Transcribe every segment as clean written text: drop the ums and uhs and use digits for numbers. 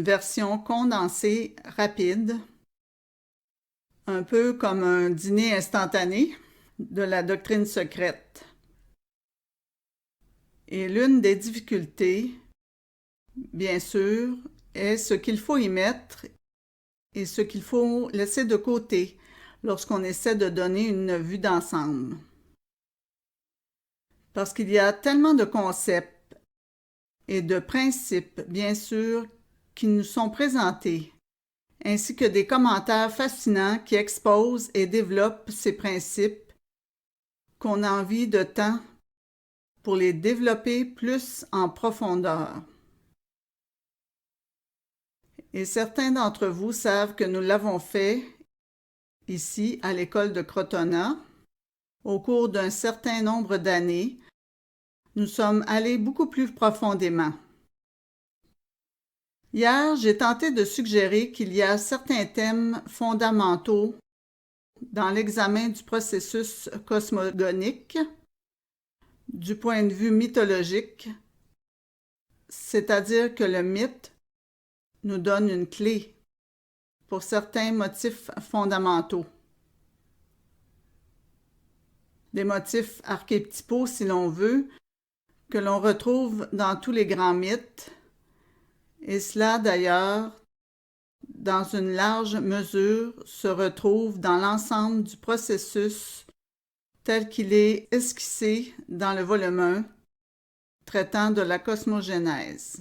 version condensée rapide, un peu comme un dîner instantané de la doctrine secrète. Et l'une des difficultés, bien sûr, est ce qu'il faut y mettre et ce qu'il faut laisser de côté lorsqu'on essaie de donner une vue d'ensemble. Parce qu'il y a tellement de concepts et de principes, bien sûr, qui nous sont présentés, ainsi que des commentaires fascinants qui exposent et développent ces principes, qu'on a envie de temps pour les développer plus en profondeur. Et certains d'entre vous savent que nous l'avons fait ici à l'école de Crotona. Au cours d'un certain nombre d'années, nous sommes allés beaucoup plus profondément. Hier, j'ai tenté de suggérer qu'il y a certains thèmes fondamentaux dans l'examen du processus cosmogonique du point de vue mythologique, c'est-à-dire que le mythe nous donne une clé pour certains motifs fondamentaux. Des motifs archétypaux, si l'on veut, que l'on retrouve dans tous les grands mythes, et cela d'ailleurs, dans une large mesure, se retrouve dans l'ensemble du processus tel qu'il est esquissé dans le volume 1, traitant de la cosmogénèse.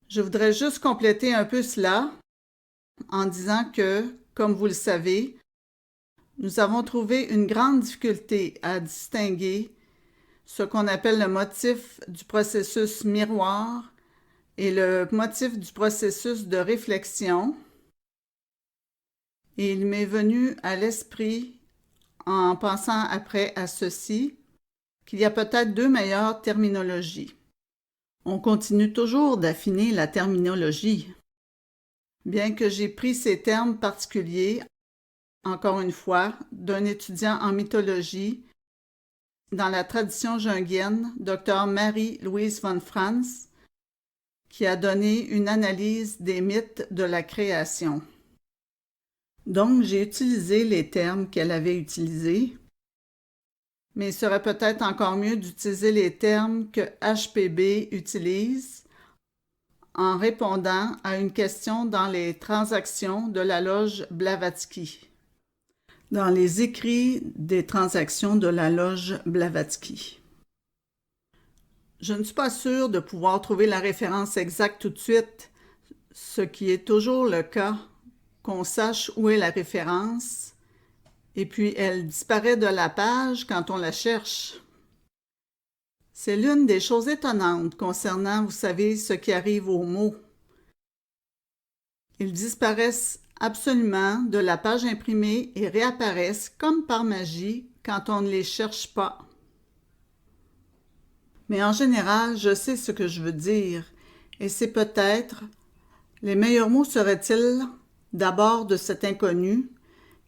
Je voudrais juste compléter un peu cela en disant que, comme vous le savez, nous avons trouvé une grande difficulté à distinguer ce qu'on appelle le motif du processus miroir et le motif du processus de réflexion. Et il m'est venu à l'esprit, en pensant après à ceci, qu'il y a peut-être deux meilleures terminologies. On continue toujours d'affiner la terminologie. Bien que j'ai pris ces termes particuliers, encore une fois, d'un étudiant en mythologie dans la tradition jungienne, Dr. Marie-Louise von Franz, qui a donné une analyse des mythes de la création. Donc, j'ai utilisé les termes qu'elle avait utilisés, mais il serait peut-être encore mieux d'utiliser les termes que HPB utilise en répondant à une question dans les transactions de la loge Blavatsky. Dans les écrits des transactions de la loge Blavatsky. Je ne suis pas sûre de pouvoir trouver la référence exacte tout de suite, ce qui est toujours le cas, qu'on sache où est la référence, et puis elle disparaît de la page quand on la cherche. C'est l'une des choses étonnantes concernant, vous savez, ce qui arrive aux mots. Ils disparaissent absolument de la page imprimée et réapparaissent comme par magie quand on ne les cherche pas. Mais en général, je sais ce que je veux dire, et c'est peut-être, les meilleurs mots seraient-ils d'abord de cet inconnu,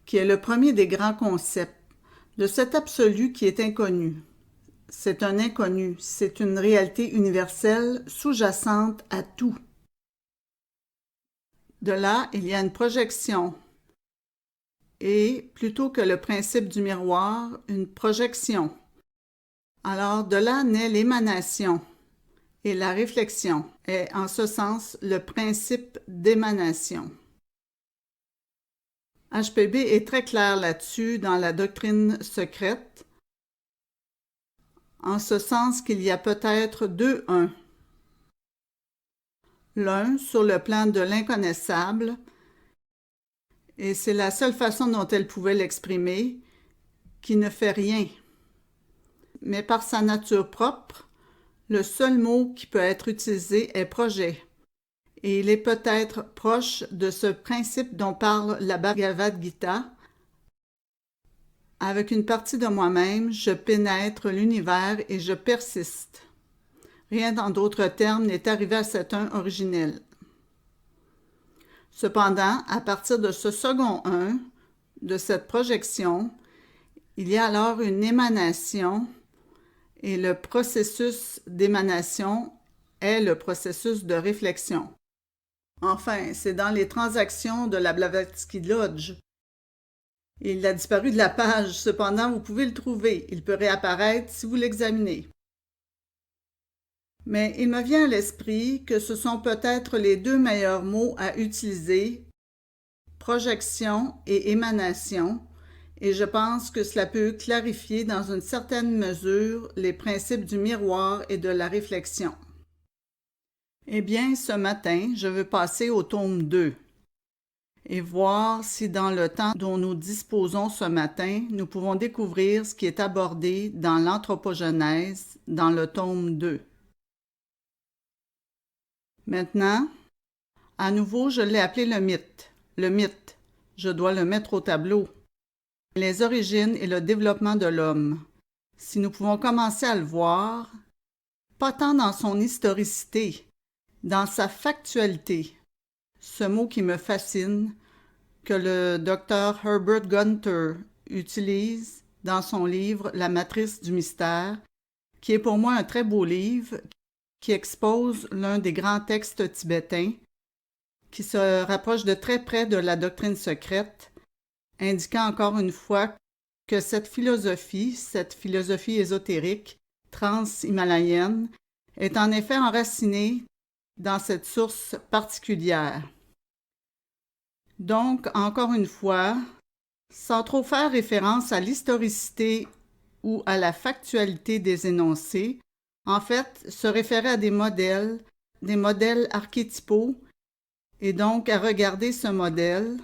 qui est le premier des grands concepts, de cet absolu qui est inconnu. C'est un inconnu, c'est une réalité universelle sous-jacente à tout. De là, il y a une projection, et plutôt que le principe du miroir, une projection. Alors, de là naît l'émanation, et la réflexion est en ce sens le principe d'émanation. HPB est très clair là-dessus dans la doctrine secrète, en ce sens qu'il y a peut-être deux uns. L'un sur le plan de l'inconnaissable, et c'est la seule façon dont elle pouvait l'exprimer, qui ne fait rien. Mais par sa nature propre, le seul mot qui peut être utilisé est projet, et il est peut-être proche de ce principe dont parle la Bhagavad Gita. Avec une partie de moi-même, je pénètre l'univers et je persiste. Rien en d'autres termes n'est arrivé à cet un originel. Cependant, à partir de ce second un, de cette projection, il y a alors une émanation, et le processus d'émanation est le processus de réflexion. Enfin, c'est dans les transactions de la Blavatsky Lodge. Il a disparu de la page, cependant vous pouvez le trouver. Il peut réapparaître si vous l'examinez. Mais il me vient à l'esprit que ce sont peut-être les deux meilleurs mots à utiliser, projection et émanation, et je pense que cela peut clarifier dans une certaine mesure les principes du miroir et de la réflexion. Eh bien, ce matin, je veux passer au tome 2 et voir si dans le temps dont nous disposons ce matin, nous pouvons découvrir ce qui est abordé dans l'anthropogenèse dans le tome 2. Maintenant, à nouveau, je l'ai appelé le mythe. Le mythe, je dois le mettre au tableau. Les origines et le développement de l'homme. Si nous pouvons commencer à le voir, pas tant dans son historicité, dans sa factualité, ce mot qui me fascine, que le docteur Herbert Gunter utilise dans son livre La matrice du mystère, qui est pour moi un très beau livre qui expose l'un des grands textes tibétains, qui se rapproche de très près de la doctrine secrète, indiquant encore une fois que cette philosophie ésotérique trans-himalayenne, est en effet enracinée dans cette source particulière. Donc, encore une fois, sans trop faire référence à l'historicité ou à la factualité des énoncés, en fait, se référer à des modèles archétypaux, et donc à regarder ce modèle,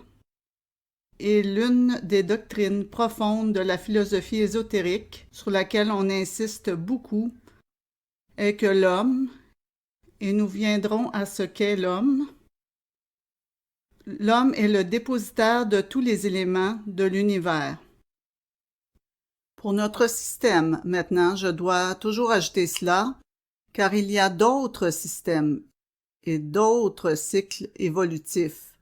est l'une des doctrines profondes de la philosophie ésotérique sur laquelle on insiste beaucoup, est que l'homme, et nous viendrons à ce qu'est l'homme est le dépositaire de tous les éléments de l'univers. Pour notre système, maintenant, je dois toujours ajouter cela, car il y a d'autres systèmes et d'autres cycles évolutifs,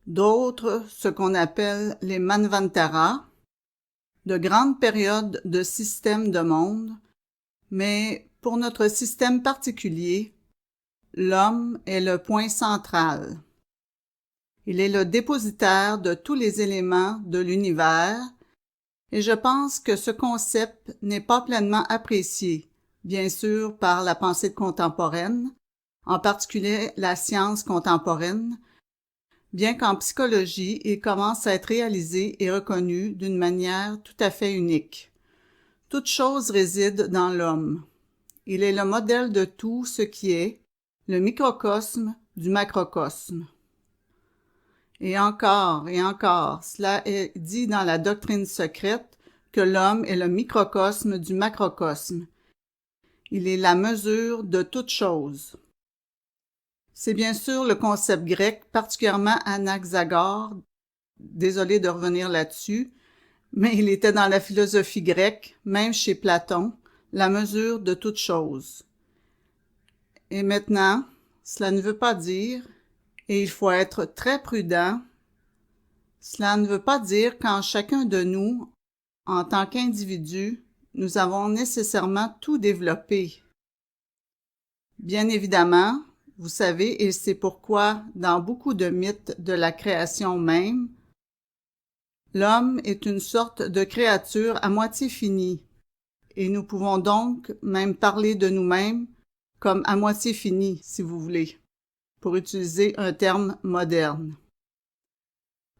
d'autres, ce qu'on appelle les Manvantara, de grandes périodes de systèmes de monde, mais pour notre système particulier, l'homme est le point central. Il est le dépositaire de tous les éléments de l'univers, et je pense que ce concept n'est pas pleinement apprécié, bien sûr par la pensée contemporaine, en particulier la science contemporaine, bien qu'en psychologie, il commence à être réalisé et reconnu d'une manière tout à fait unique. Toute chose réside dans l'homme. Il est le modèle de tout ce qui est, le microcosme du macrocosme. Et encore, cela est dit dans la doctrine secrète que l'homme est le microcosme du macrocosme. Il est la mesure de toute chose. C'est bien sûr le concept grec, particulièrement Anaxagore, désolé de revenir là-dessus, mais il était dans la philosophie grecque, même chez Platon, la mesure de toute chose. Et maintenant, cela ne veut pas dire, et il faut être très prudent, cela ne veut pas dire qu'en chacun de nous, en tant qu'individu, nous avons nécessairement tout développé. Bien évidemment, vous savez, et c'est pourquoi, dans beaucoup de mythes de la création même, l'homme est une sorte de créature à moitié finie, et nous pouvons donc même parler de nous-mêmes comme à moitié finis, si vous voulez, pour utiliser un terme moderne.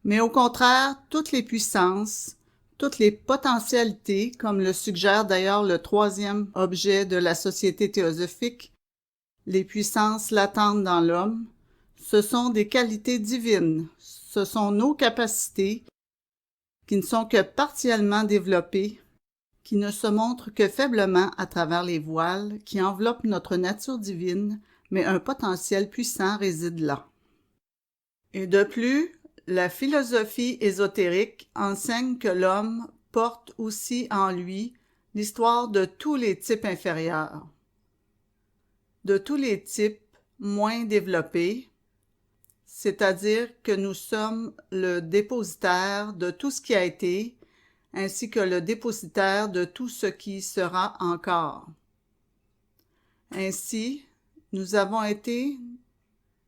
Mais au contraire, toutes les puissances, toutes les potentialités, comme le suggère d'ailleurs le troisième objet de la société théosophique, les puissances latentes dans l'homme, ce sont des qualités divines, ce sont nos capacités qui ne sont que partiellement développées, qui ne se montrent que faiblement à travers les voiles qui enveloppent notre nature divine, mais un potentiel puissant réside là. Et de plus, la philosophie ésotérique enseigne que l'homme porte aussi en lui l'histoire de tous les types inférieurs, de tous les types moins développés, c'est-à-dire que nous sommes le dépositaire de tout ce qui a été, ainsi que le dépositaire de tout ce qui sera encore. Ainsi, nous avons été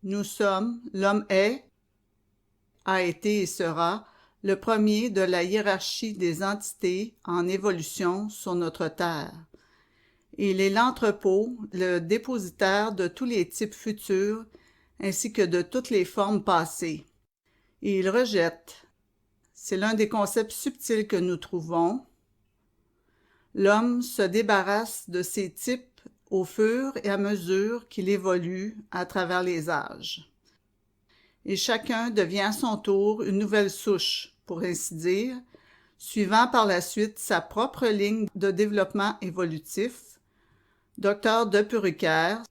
L'homme est, a été et sera le premier de la hiérarchie des entités en évolution sur notre Terre. Il est l'entrepôt, le dépositaire de tous les types futurs ainsi que de toutes les formes passées. Et il rejette, c'est l'un des concepts subtils que nous trouvons, l'homme se débarrasse de ces types au fur et à mesure qu'il évolue à travers les âges. Et chacun devient à son tour une nouvelle souche, pour ainsi dire, suivant par la suite sa propre ligne de développement évolutif. Docteur de Puricaire,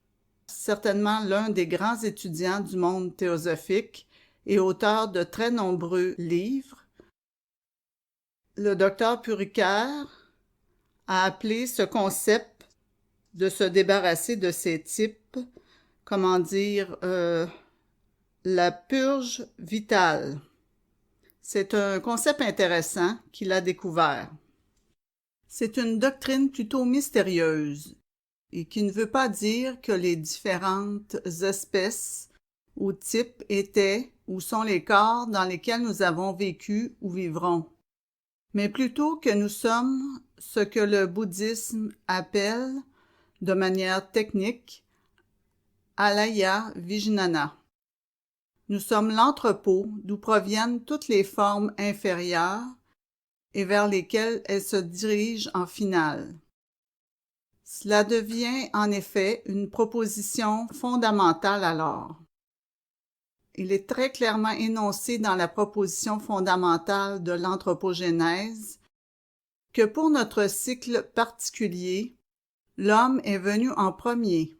certainement l'un des grands étudiants du monde théosophique et auteur de très nombreux livres, le docteur Puricaire a appelé ce concept de se débarrasser de ces types, la purge vitale. C'est un concept intéressant qu'il a découvert. C'est une doctrine plutôt mystérieuse et qui ne veut pas dire que les différentes espèces ou types étaient ou sont les corps dans lesquels nous avons vécu ou vivrons, mais plutôt que nous sommes ce que le bouddhisme appelle, de manière technique, Alaya Vijnana. Nous sommes l'entrepôt d'où proviennent toutes les formes inférieures et vers lesquelles elles se dirigent en finale. Cela devient en effet une proposition fondamentale alors. Il est très clairement énoncé dans la proposition fondamentale de l'anthropogénèse que pour notre cycle particulier, l'homme est venu en premier,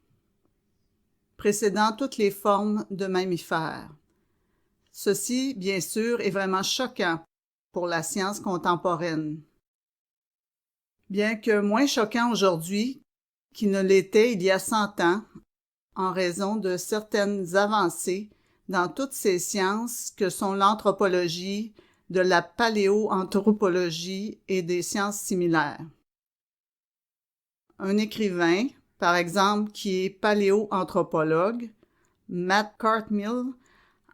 précédant toutes les formes de mammifères. Ceci, bien sûr, est vraiment choquant pour la science contemporaine. Bien que moins choquant aujourd'hui qu'il ne l'était il y a 100 ans, en raison de certaines avancées dans toutes ces sciences que sont l'anthropologie, de la paléoanthropologie et des sciences similaires. Un écrivain, par exemple, qui est paléoanthropologue, Matt Cartmill,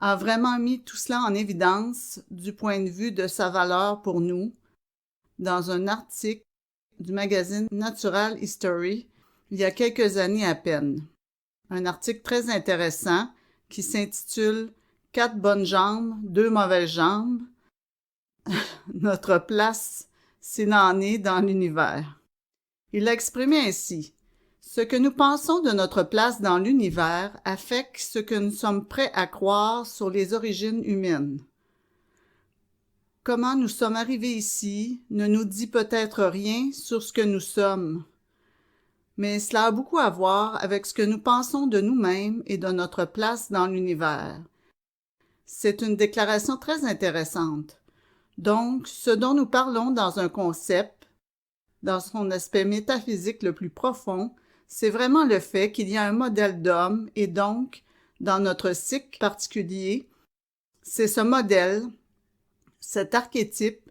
a vraiment mis tout cela en évidence du point de vue de sa valeur pour nous dans un article du magazine Natural History il y a quelques années à peine. Un article très intéressant qui s'intitule « 4 bonnes jambes, 2 mauvaises jambes. Notre place, s'il en est, dans l'univers ». Il l'a exprimé ainsi. Ce que nous pensons de notre place dans l'univers affecte ce que nous sommes prêts à croire sur les origines humaines. Comment nous sommes arrivés ici ne nous dit peut-être rien sur ce que nous sommes, mais cela a beaucoup à voir avec ce que nous pensons de nous-mêmes et de notre place dans l'univers. C'est une déclaration très intéressante. Donc, ce dont nous parlons dans un concept, dans son aspect métaphysique le plus profond, c'est vraiment le fait qu'il y a un modèle d'homme et donc, dans notre cycle particulier, c'est ce modèle, cet archétype,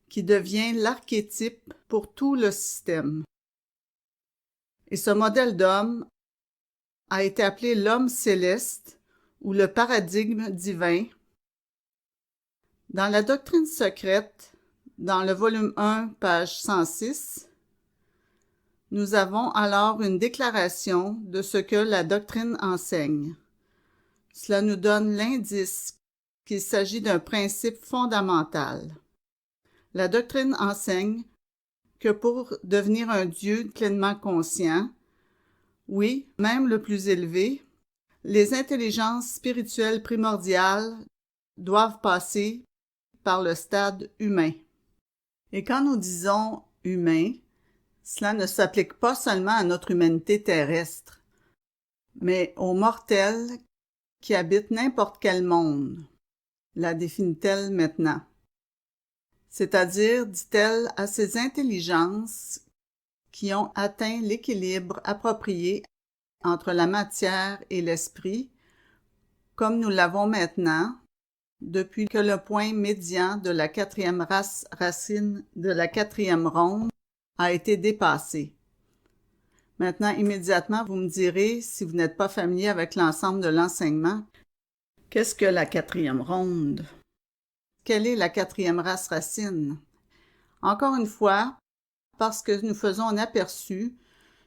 qui devient l'archétype pour tout le système. Et ce modèle d'homme a été appelé l'homme céleste ou le paradigme divin. Dans la doctrine secrète, dans le volume 1, page 106, nous avons alors une déclaration de ce que la doctrine enseigne. Cela nous donne l'indice qu'il s'agit d'un principe fondamental. La doctrine enseigne que pour devenir un Dieu pleinement conscient, oui, même le plus élevé, les intelligences spirituelles primordiales doivent passer par le stade humain. Et quand nous disons « humain », cela ne s'applique pas seulement à notre humanité terrestre, mais aux mortels qui habitent n'importe quel monde. La définit-elle maintenant. C'est-à-dire, dit-elle, à ces intelligences qui ont atteint l'équilibre approprié entre la matière et l'esprit, comme nous l'avons maintenant, depuis que le point médian de la 4e racine de la 4e ronde a été dépassé. Maintenant, immédiatement, vous me direz, si vous n'êtes pas familier avec l'ensemble de l'enseignement, qu'est-ce que la quatrième ronde? Quelle est la quatrième race racine? Encore une fois, parce que nous faisons un aperçu,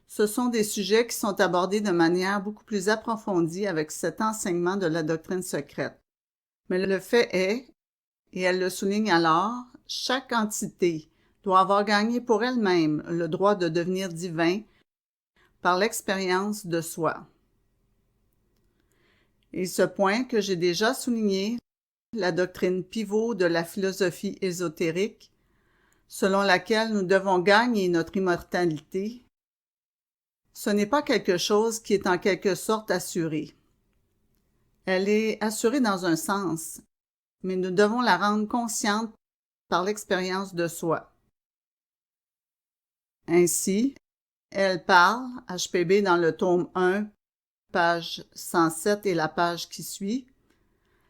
ce sont des sujets qui sont abordés de manière beaucoup plus approfondie avec cet enseignement de la doctrine secrète. Mais le fait est, et elle le souligne alors, chaque entité doit avoir gagné pour elle-même le droit de devenir divin par l'expérience de soi. Et ce point que j'ai déjà souligné, la doctrine pivot de la philosophie ésotérique, selon laquelle nous devons gagner notre immortalité, ce n'est pas quelque chose qui est en quelque sorte assuré. Elle est assurée dans un sens, mais nous devons la rendre consciente par l'expérience de soi. Ainsi, elle parle, HPB dans le tome 1, page 107 et la page qui suit,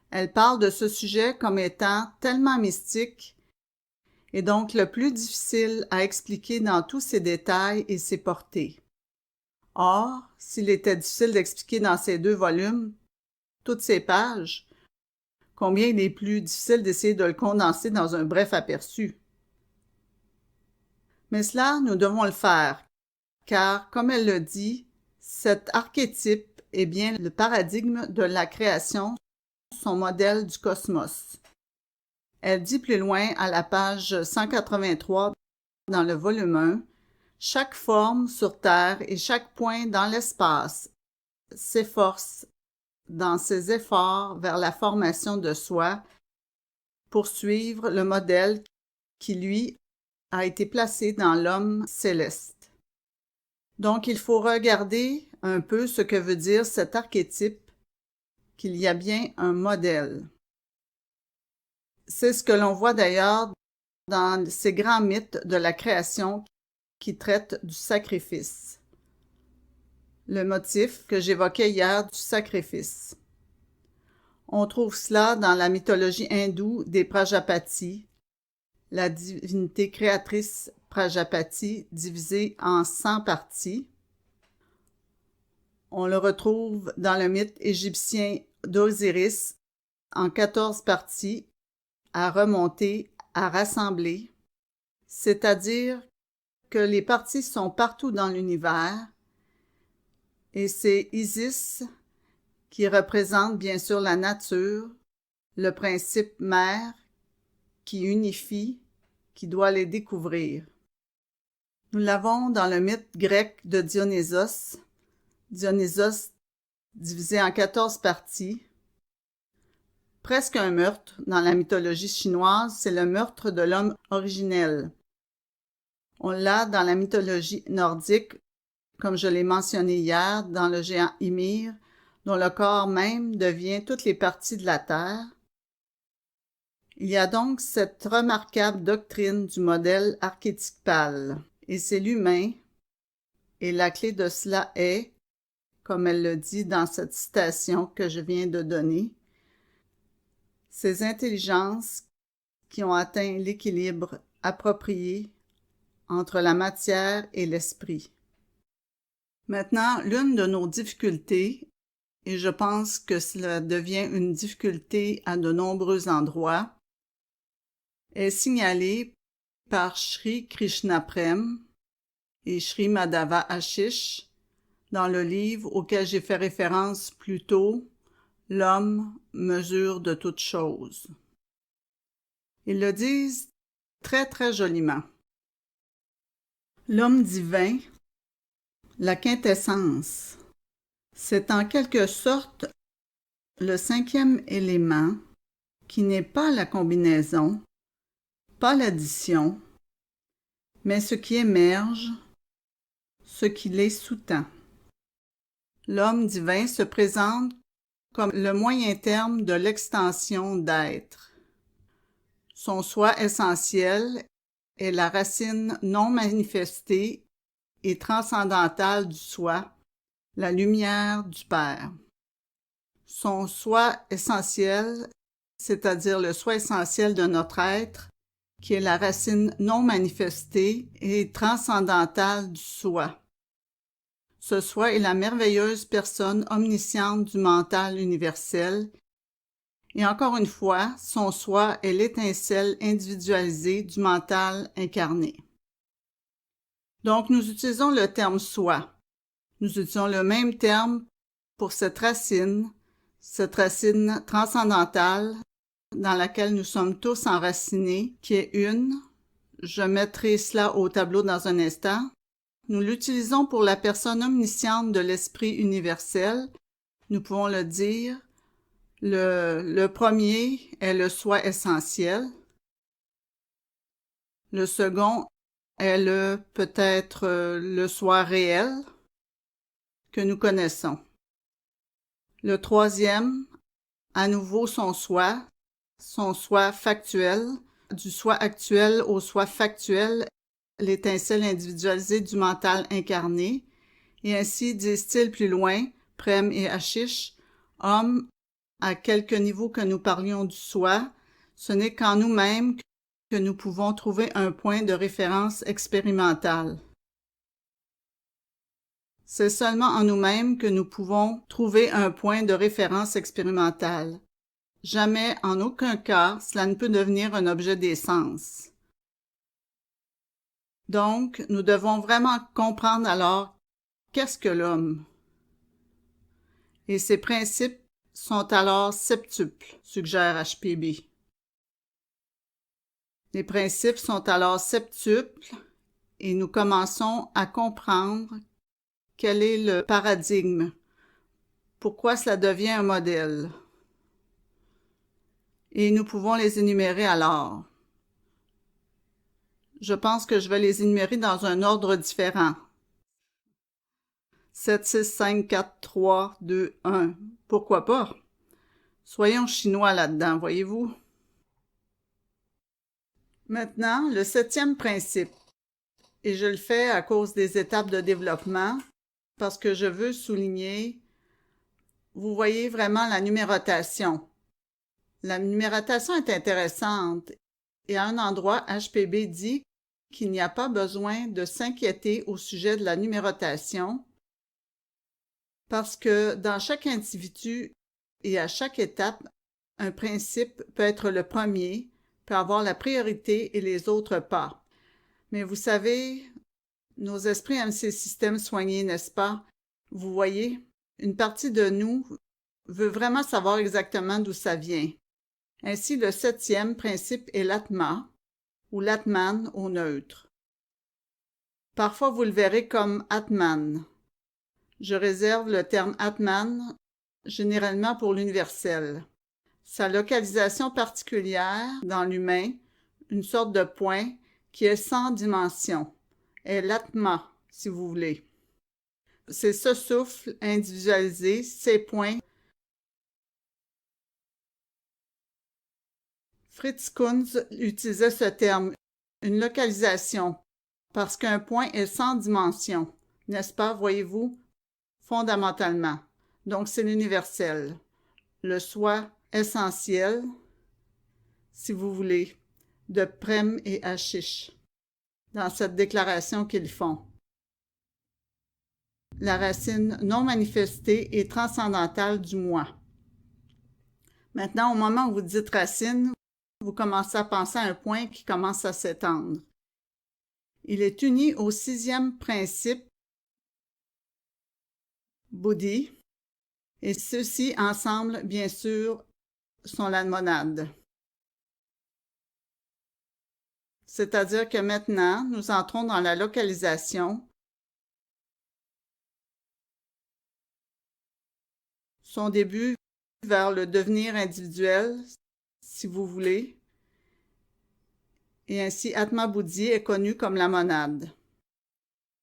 elle parle de ce sujet comme étant tellement mystique et donc le plus difficile à expliquer dans tous ses détails et ses portées. Or, s'il était difficile d'expliquer dans ces 2 volumes, toutes ces pages, combien il est plus difficile d'essayer de le condenser dans un bref aperçu. Mais cela, nous devons le faire, car, comme elle le dit, cet archétype est bien le paradigme de la création, son modèle du cosmos. Elle dit plus loin à la page 183 dans le volume 1, « Chaque forme sur Terre et chaque point dans l'espace s'efforce dans ses efforts vers la formation de soi pour suivre le modèle qui, lui, a été placé dans l'homme céleste. » Donc, il faut regarder un peu ce que veut dire cet archétype, qu'il y a bien un modèle. C'est ce que l'on voit d'ailleurs dans ces grands mythes de la création qui traitent du sacrifice. Le motif que j'évoquais hier du sacrifice. On trouve cela dans la mythologie hindoue des Prajapati, la divinité créatrice Prajapati divisée en 100 parties. On le retrouve dans le mythe égyptien d'Osiris en 14 parties à remonter, à rassembler, c'est-à-dire que les parties sont partout dans l'univers et c'est Isis qui représente bien sûr la nature, le principe mère qui unifie, qui doit les découvrir. Nous l'avons dans le mythe grec de Dionysos, Dionysos divisé en 14 parties. Presque un meurtre dans la mythologie chinoise, c'est le meurtre de l'homme originel. On l'a dans la mythologie nordique, comme je l'ai mentionné hier, dans le géant Ymir, dont le corps même devient toutes les parties de la terre. Il y a donc cette remarquable doctrine du modèle archétypal, et c'est l'humain, et la clé de cela est, comme elle le dit dans cette citation que je viens de donner, ces intelligences qui ont atteint l'équilibre approprié entre la matière et l'esprit. Maintenant, l'une de nos difficultés, et je pense que cela devient une difficulté à de nombreux endroits, est signalée par Sri Krishna Prem et Sri Madhava Ashish dans le livre auquel j'ai fait référence plus tôt, L'homme, mesure de toutes choses. Ils le disent très très joliment. L'homme divin, la quintessence, c'est en quelque sorte le 5e élément qui n'est pas la combinaison, pas l'addition, mais ce qui émerge, ce qui les sous-tend. L'homme divin se présente comme le moyen terme de l'extension d'être. Son soi essentiel est la racine non manifestée et transcendantale du soi, la lumière du Père. Son soi essentiel, c'est-à-dire le soi essentiel de notre être, qui est la racine non manifestée et transcendantale du soi. Ce soi est la merveilleuse personne omnisciente du mental universel. Et encore une fois, son soi est l'étincelle individualisée du mental incarné. Donc, nous utilisons le terme soi. Nous utilisons le même terme pour cette racine transcendantale dans laquelle nous sommes tous enracinés, qui est une. Je mettrai cela au tableau dans un instant. Nous l'utilisons pour la personne omnisciente de l'esprit universel. Nous pouvons le dire. Le premier est le soi essentiel. Le second est peut-être le soi réel que nous connaissons. Le troisième, à nouveau son soi factuel, du soi actuel au soi factuel, l'étincelle individualisée du mental incarné, et ainsi disent-ils plus loin, Prem et Ashish, homme, à quelque niveau que nous parlions du soi, ce n'est qu'en nous-mêmes que nous pouvons trouver un point de référence expérimental. C'est seulement en nous-mêmes que nous pouvons trouver un point de référence expérimental. Jamais, en aucun cas, cela ne peut devenir un objet des sens. Donc, nous devons vraiment comprendre alors qu'est-ce que l'homme. Et ses principes sont alors septuples, suggère HPB. Les principes sont alors septuples et nous commençons à comprendre quel est le paradigme, pourquoi cela devient un modèle. Et nous pouvons les énumérer alors. Je pense que je vais les énumérer dans un ordre différent. 7, 6, 5, 4, 3, 2, 1. Pourquoi pas? Soyons chinois là-dedans, voyez-vous? Maintenant, le 7e principe. Et je le fais à cause des étapes de développement, parce que je veux souligner, vous voyez vraiment la numérotation. La numérotation est intéressante et à un endroit, HPB dit qu'il n'y a pas besoin de s'inquiéter au sujet de la numérotation parce que dans chaque individu et à chaque étape, un principe peut être le premier, peut avoir la priorité et les autres pas. Mais vous savez, nos esprits aiment ces systèmes soignés, n'est-ce pas? Vous voyez, une partie de nous veut vraiment savoir exactement d'où ça vient. Ainsi, le 7e principe est l'Atma, ou l'Atman au neutre. Parfois, vous le verrez comme Atman. Je réserve le terme Atman généralement pour l'universel. Sa localisation particulière dans l'humain, une sorte de point qui est sans dimension, est l'Atma, si vous voulez. C'est ce souffle individualisé, ces points. Fritz Kunz utilisait ce terme, une localisation, parce qu'un point est sans dimension, n'est-ce pas, voyez-vous, fondamentalement. Donc, c'est l'universel, le soi essentiel, si vous voulez, de Prem et Ashish, dans cette déclaration qu'ils font. La racine non manifestée et transcendantale du moi. Maintenant, au moment où vous dites racine, vous commencez à penser à un point qui commence à s'étendre. Il est uni au 6e principe, Buddhi, et ceux-ci ensemble, bien sûr, sont la monade. C'est-à-dire que maintenant, nous entrons dans la localisation. Son début vers le devenir individuel, si vous voulez. Et ainsi, Atma Buddhi est connue comme la monade.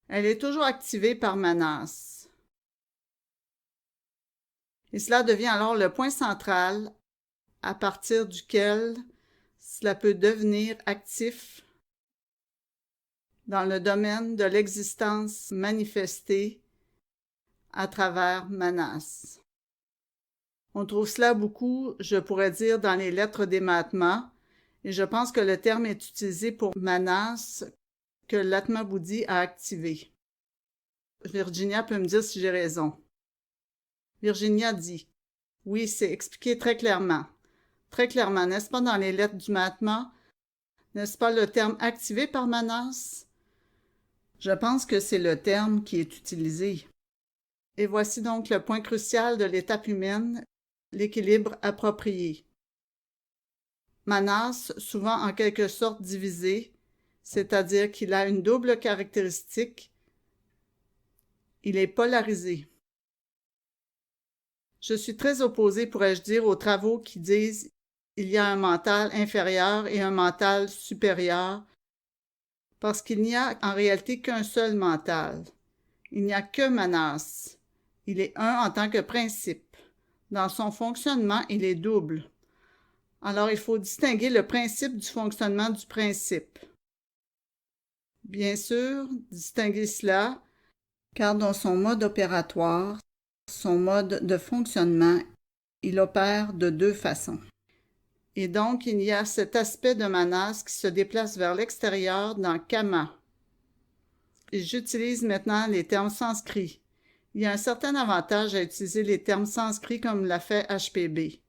Elle est toujours activée par Manas. Et cela devient alors le point central à partir duquel cela peut devenir actif dans le domaine de l'existence manifestée à travers Manas. On trouve cela beaucoup, je pourrais dire, dans les lettres des Mahatmas, et je pense que le terme est utilisé pour Manas que l'Atma Buddhi a activé. Virginia peut me dire si j'ai raison. Virginia dit « Oui, c'est expliqué très clairement. Très clairement, n'est-ce pas dans les lettres du Mahatma? N'est-ce pas le terme activé par Manas? » Je pense que c'est le terme qui est utilisé. Et voici donc le point crucial de l'étape humaine, l'équilibre approprié. Manas, souvent en quelque sorte divisé, c'est-à-dire qu'il a une double caractéristique, il est polarisé. Je suis très opposée, pourrais-je dire, aux travaux qui disent il y a un mental inférieur et un mental supérieur, parce qu'il n'y a en réalité qu'un seul mental. Il n'y a que Manas. Il est un en tant que principe. Dans son fonctionnement, il est double. Alors, il faut distinguer le principe du fonctionnement du principe. Bien sûr, distinguer cela, car dans son mode opératoire, son mode de fonctionnement, il opère de deux façons. Et donc, il y a cet aspect de Manas qui se déplace vers l'extérieur dans Kama. Et j'utilise maintenant les termes sanscrits. Il y a un certain avantage à utiliser les termes sanscrits comme l'a fait HPB.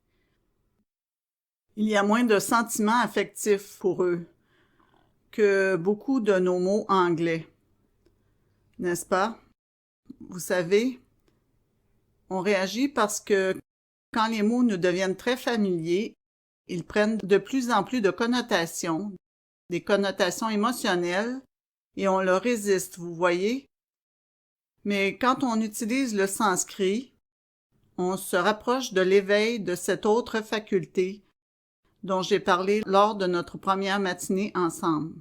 Il y a moins de sentiments affectifs pour eux que beaucoup de nos mots anglais. N'est-ce pas? Vous savez, on réagit parce que quand les mots nous deviennent très familiers, ils prennent de plus en plus de connotations, des connotations émotionnelles, et on leur résiste, vous voyez? Mais quand on utilise le sanskrit, on se rapproche de l'éveil de cette autre faculté dont j'ai parlé lors de notre première matinée ensemble.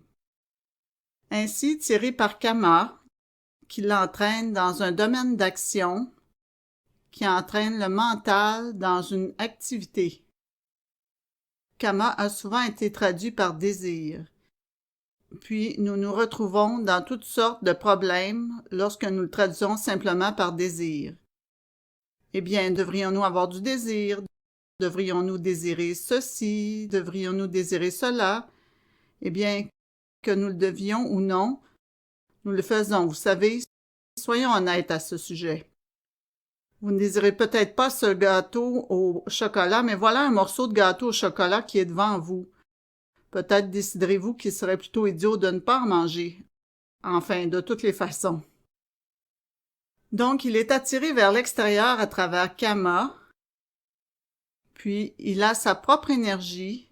Ainsi, tiré par Kama, qui l'entraîne dans un domaine d'action, qui entraîne le mental dans une activité. Kama a souvent été traduit par désir. Puis nous nous retrouvons dans toutes sortes de problèmes lorsque nous le traduisons simplement par désir. Eh bien, devrions-nous avoir du désir? Devrions-nous désirer ceci? Devrions-nous désirer cela? Eh bien, que nous le devions ou non, nous le faisons. Vous savez, soyons honnêtes à ce sujet. Vous ne désirez peut-être pas ce gâteau au chocolat, mais voilà un morceau de gâteau au chocolat qui est devant vous. Peut-être déciderez-vous qu'il serait plutôt idiot de ne pas en manger. Enfin, de toutes les façons. Donc, il est attiré vers l'extérieur à travers Kama, puis il a sa propre énergie,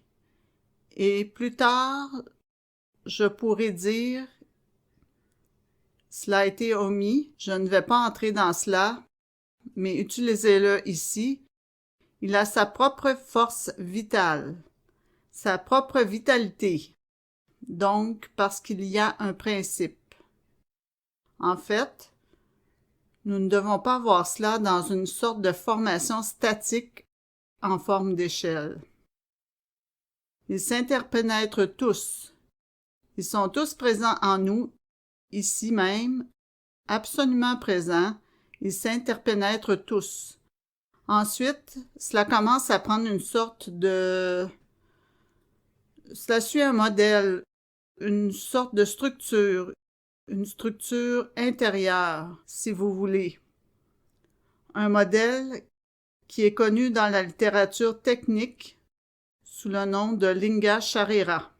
et plus tard, je pourrais dire, cela a été omis, je ne vais pas entrer dans cela, mais utilisez-le ici, il a sa propre force vitale, sa propre vitalité, donc parce qu'il y a un principe. En fait, nous ne devons pas voir cela dans une sorte de formation statique en forme d'échelle. Ils s'interpénètrent tous. Ils sont tous présents en nous, ici même, absolument présents. Ils s'interpénètrent tous. Ensuite, cela commence à prendre une sorte de... Cela suit un modèle, une sorte de structure, une structure intérieure, si vous voulez. Un modèle qui est connu dans la littérature technique sous le nom de Linga Sharira.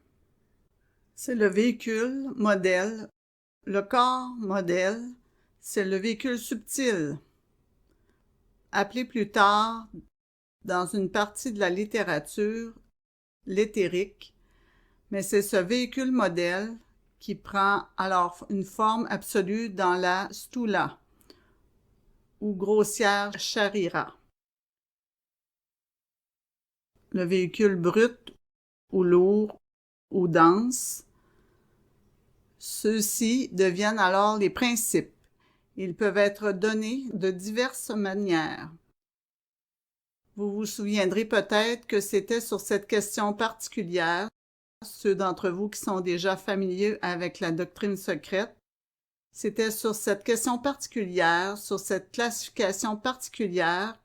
C'est le véhicule modèle. Le corps modèle, c'est le véhicule subtil. Appelé plus tard, dans une partie de la littérature, l'éthérique, mais c'est ce véhicule modèle qui prend alors une forme absolue dans la stula, ou grossière Sharira. Le véhicule brut, ou lourd, ou dense, ceux-ci deviennent alors les principes. Ils peuvent être donnés de diverses manières. Vous vous souviendrez peut-être que c'était sur cette question particulière, ceux d'entre vous qui sont déjà familiers avec la doctrine secrète, c'était sur cette question particulière, sur cette classification particulière,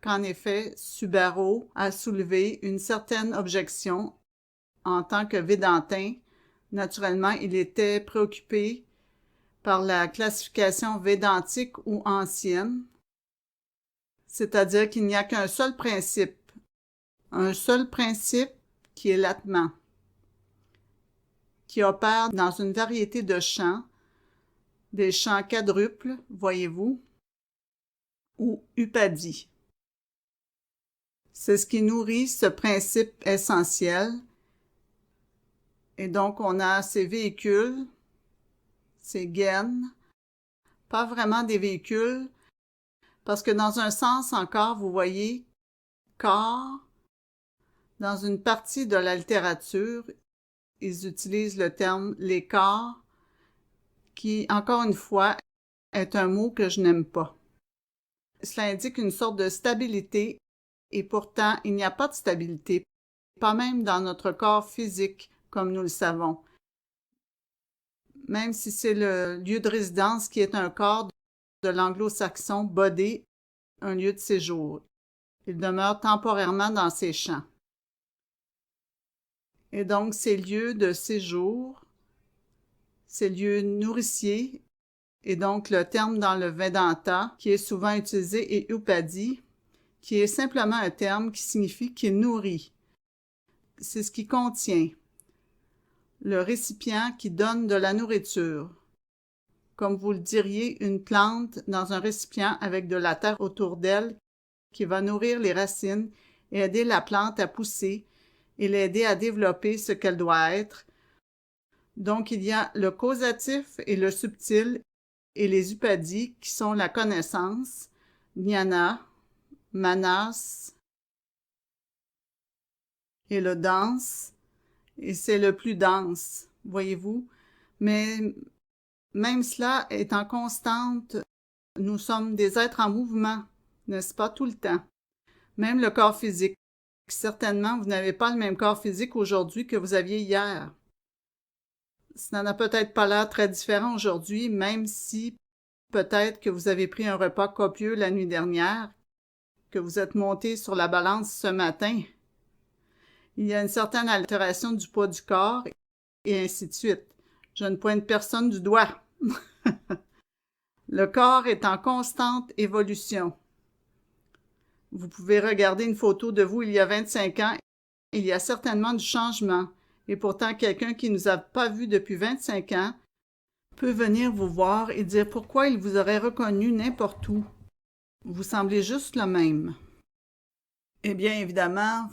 qu'en effet, Subaru a soulevé une certaine objection en tant que Védantin. Naturellement, il était préoccupé par la classification védantique ou ancienne, c'est-à-dire qu'il n'y a qu'un seul principe qui est l'Atman, qui opère dans une variété de champs, des champs quadruples, voyez-vous, ou upadis. C'est ce qui nourrit ce principe essentiel. Et donc, on a ces véhicules, ces gaines, pas vraiment des véhicules, parce que dans un sens encore, vous voyez, corps, dans une partie de la littérature, ils utilisent le terme les corps, qui, encore une fois, est un mot que je n'aime pas. Cela indique une sorte de stabilité, et pourtant, il n'y a pas de stabilité, pas même dans notre corps physique, comme nous le savons. Même si c'est le lieu de résidence qui est un corps de l'anglo-saxon body, un lieu de séjour. Il demeure temporairement dans ces champs. Et donc, ces lieux de séjour, ces lieux nourriciers, et donc le terme dans le Vedanta qui est souvent utilisé est upadi, qui est simplement un terme qui signifie qu'il nourrit. C'est ce qui contient. Le récipient qui donne de la nourriture. Comme vous le diriez, une plante dans un récipient avec de la terre autour d'elle qui va nourrir les racines et aider la plante à pousser et l'aider à développer ce qu'elle doit être. Donc, il y a le causatif et le subtil et les upadis qui sont la connaissance, jnana, manas, et le dense, et c'est le plus dense, voyez-vous. Mais même cela est en constante. Nous sommes des êtres en mouvement, n'est-ce pas, tout le temps. Même le corps physique. Certainement, vous n'avez pas le même corps physique aujourd'hui que vous aviez hier. Ça n'a peut-être pas l'air très différent aujourd'hui, même si peut-être que vous avez pris un repas copieux la nuit dernière, que vous êtes monté sur la balance ce matin. Il y a une certaine altération du poids du corps, et ainsi de suite. Je ne pointe personne du doigt. Le corps est en constante évolution. Vous pouvez regarder une photo de vous il y a 25 ans. Il y a certainement du changement. Et pourtant, quelqu'un qui ne nous a pas vus depuis 25 ans peut venir vous voir et dire pourquoi il vous aurait reconnu n'importe où. Vous semblez juste le même. Eh bien, évidemment,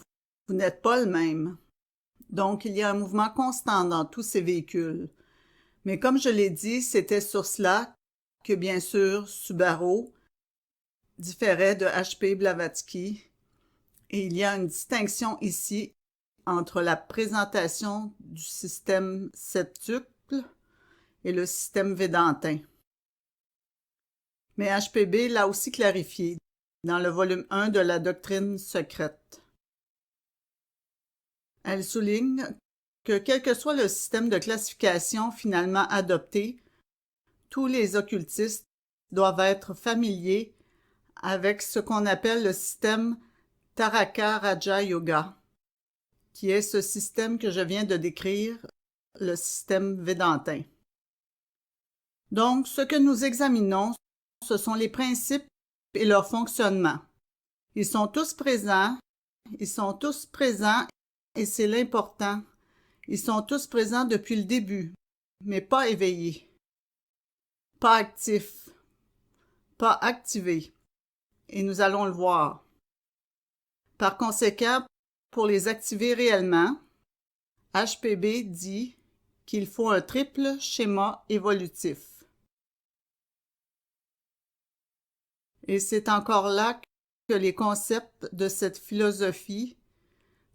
vous n'êtes pas le même. Donc, il y a un mouvement constant dans tous ces véhicules. Mais comme je l'ai dit, c'était sur cela que, bien sûr, Subaru différait de H.P. Blavatsky. Et il y a une distinction ici entre la présentation du système septuple et le système védantin. Mais HPB l'a aussi clarifié dans le volume 1 de la doctrine secrète. Elle souligne que quel que soit le système de classification finalement adopté, tous les occultistes doivent être familiers avec ce qu'on appelle le système Taraka Raja Yoga, qui est ce système que je viens de décrire, le système védantin. Donc, ce que nous examinons, ce sont les principes et leur fonctionnement. Ils sont tous présents et c'est l'important. Ils sont tous présents depuis le début, mais pas éveillés, pas actifs, pas activés. Et nous allons le voir. Par conséquent, pour les activer réellement, HPB dit qu'il faut un triple schéma évolutif. Et c'est encore là que les concepts de cette philosophie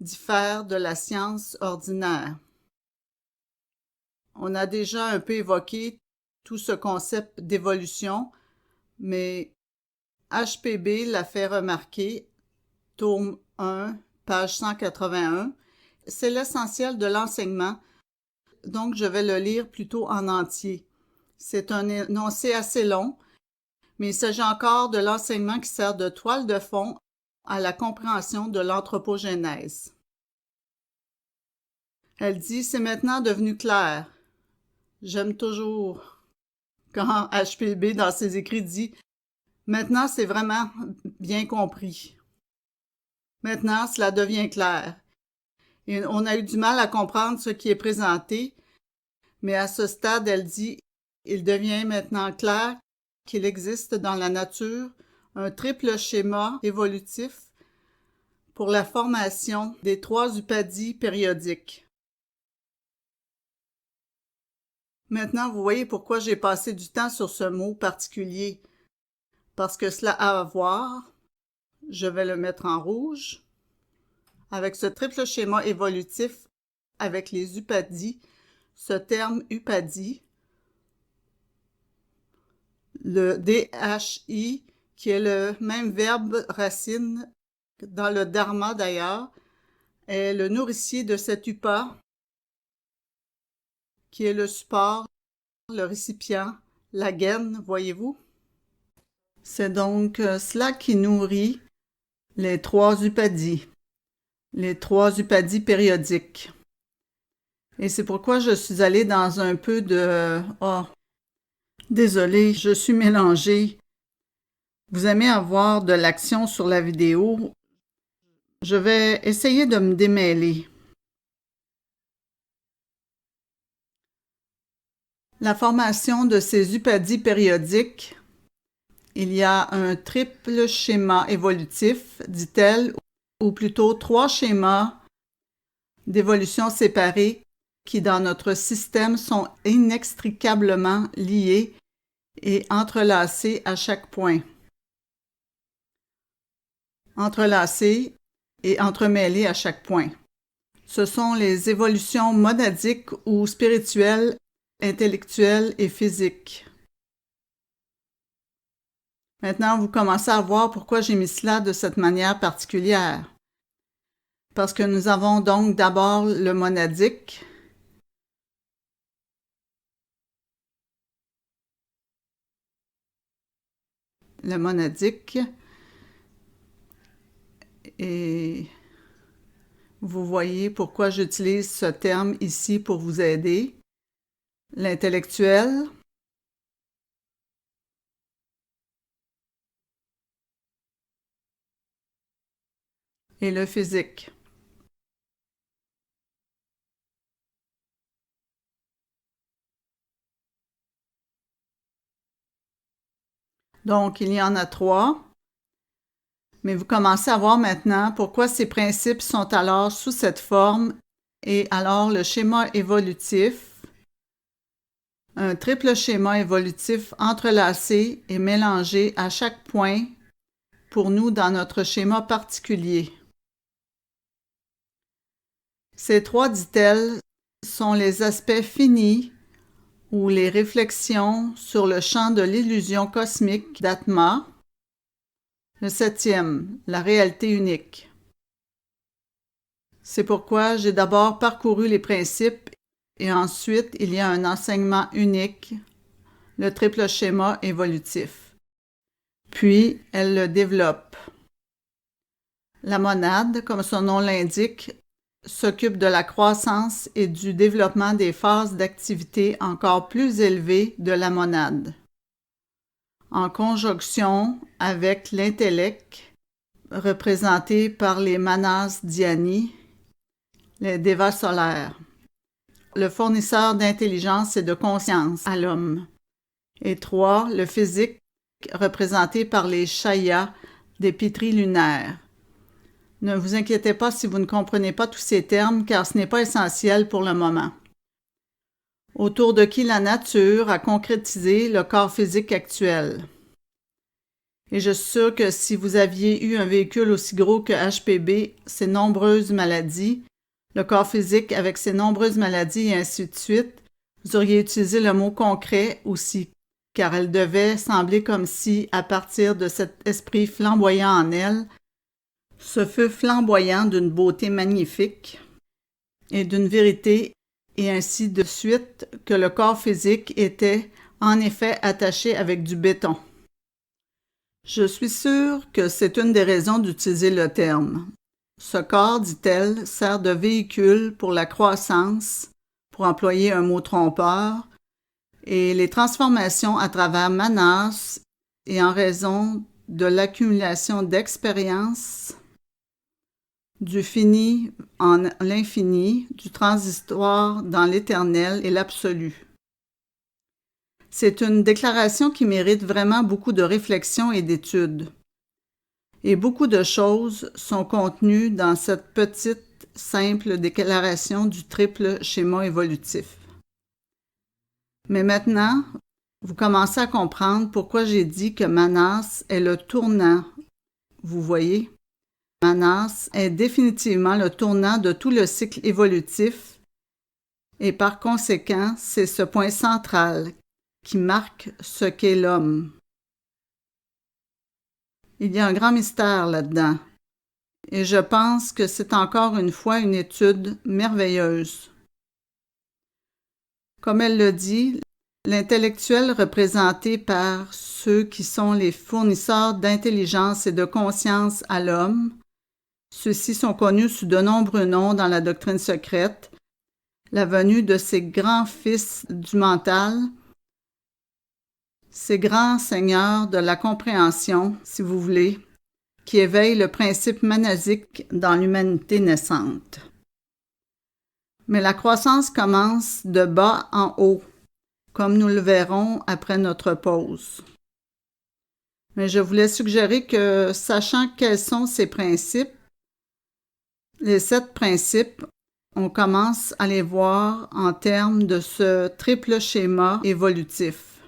diffèrent de la science ordinaire. On a déjà un peu évoqué tout ce concept d'évolution, mais HPB l'a fait remarquer, tome 1, page 181. C'est l'essentiel de l'enseignement, donc je vais le lire plutôt en entier. C'est un énoncé assez long, mais il s'agit encore de l'enseignement qui sert de toile de fond à la compréhension de l'anthropogénèse. Elle dit « C'est maintenant devenu clair. J'aime toujours quand HPB, dans ses écrits, dit « Maintenant, c'est vraiment bien compris. Maintenant, cela devient clair. » Et on a eu du mal à comprendre ce qui est présenté, mais à ce stade, elle dit « Il devient maintenant clair qu'il existe dans la nature un triple schéma évolutif pour la formation des 3 upadies périodiques. » Maintenant, vous voyez pourquoi j'ai passé du temps sur ce mot particulier. Parce que cela a à voir, je vais le mettre en rouge, avec ce triple schéma évolutif avec les upadies, ce terme upadie, le DHI, qui est le même verbe racine dans le dharma d'ailleurs, est le nourricier de cet upa, qui est le support, le récipient, la gaine, voyez-vous? C'est donc cela qui nourrit les 3 upadies, les 3 upadies périodiques. Et c'est pourquoi je suis allée dans un peu de... Oh, désolée, je suis mélangée. Vous aimez avoir de l'action sur la vidéo? Je vais essayer de me démêler. La formation de ces upadies périodiques, il y a un triple schéma évolutif, dit-elle, ou plutôt 3 schémas d'évolution séparés qui, dans notre système, sont inextricablement liés et entrelacés à chaque point. Entrelacés et entremêlés à chaque point. Ce sont les évolutions monadiques ou spirituelles, intellectuelles et physiques. Maintenant, vous commencez à voir pourquoi j'ai mis cela de cette manière particulière. Parce que nous avons donc d'abord le monadique, et vous voyez pourquoi j'utilise ce terme ici pour vous aider. L'intellectuel, et le physique. Donc, il y en a 3. Mais vous commencez à voir maintenant pourquoi ces principes sont alors sous cette forme et alors le schéma évolutif, un triple schéma évolutif entrelacé et mélangé à chaque point pour nous dans notre schéma particulier. Ces 3, dit-elle, sont les aspects finis ou les réflexions sur le champ de l'illusion cosmique d'Atma. Le 7e, la réalité unique. C'est pourquoi j'ai d'abord parcouru les principes et ensuite il y a un enseignement unique, le triple schéma évolutif. Puis elle le développe. La monade, comme son nom l'indique, s'occupe de la croissance et du développement des phases d'activité encore plus élevées de la monade, en conjonction avec l'intellect, représenté par les manas dhyani, les devas solaires, le fournisseur d'intelligence et de conscience à l'homme. Et 3, le physique, représenté par les shayas, des pitris lunaires. Ne vous inquiétez pas si vous ne comprenez pas tous ces termes, car ce n'est pas essentiel pour le moment. Autour de qui la nature a concrétisé le corps physique actuel. Et je suis sûre que si vous aviez eu un véhicule aussi gros que HPB, ses nombreuses maladies, le corps physique avec ses nombreuses maladies et ainsi de suite, vous auriez utilisé le mot concret aussi, car elle devait sembler comme si, à partir de cet esprit flamboyant en elle, ce feu flamboyant d'une beauté magnifique et d'une vérité, et ainsi de suite, que le corps physique était en effet attaché avec du béton. Je suis sûre que c'est une des raisons d'utiliser le terme. Ce corps, dit-elle, sert de véhicule pour la croissance, pour employer un mot trompeur, et les transformations à travers Manas et en raison de l'accumulation d'expériences du fini en l'infini, du transitoire dans l'éternel et l'absolu. C'est une déclaration qui mérite vraiment beaucoup de réflexion et d'étude. Et beaucoup de choses sont contenues dans cette petite, simple déclaration du triple schéma évolutif. Mais maintenant, vous commencez à comprendre pourquoi j'ai dit que Manas est le tournant. Vous voyez? Manas est définitivement le tournant de tout le cycle évolutif et par conséquent, c'est ce point central qui marque ce qu'est l'homme. Il y a un grand mystère là-dedans et je pense que c'est encore une fois une étude merveilleuse. Comme elle le dit, l'intellectuel représenté par ceux qui sont les fournisseurs d'intelligence et de conscience à l'homme. Ceux-ci sont connus sous de nombreux noms dans la doctrine secrète. La venue de ces grands fils du mental, ces grands seigneurs de la compréhension, si vous voulez, qui éveillent le principe manasique dans l'humanité naissante. Mais la croissance commence de bas en haut, comme nous le verrons après notre pause. Mais je voulais suggérer que, sachant quels sont ces principes, les 7 principes, on commence à les voir en termes de ce triple schéma évolutif.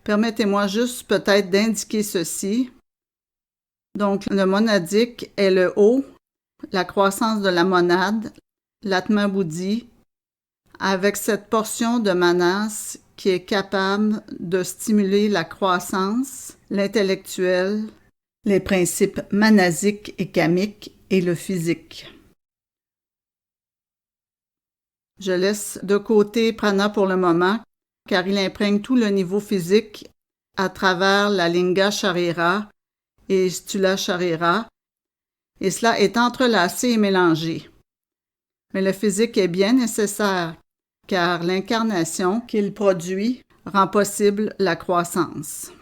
Permettez-moi juste peut-être d'indiquer ceci. Donc, le monadique est le haut, la croissance de la monade, l'Atma Buddhi, avec cette portion de Manas qui est capable de stimuler la croissance, l'intellectuel, les principes manasiques et kamiques et le physique. Je laisse de côté Prana pour le moment, car il imprègne tout le niveau physique à travers la Linga Sharira et Stula Sharira, et cela est entrelacé et mélangé. Mais le physique est bien nécessaire, car l'incarnation qu'il produit rend possible la croissance.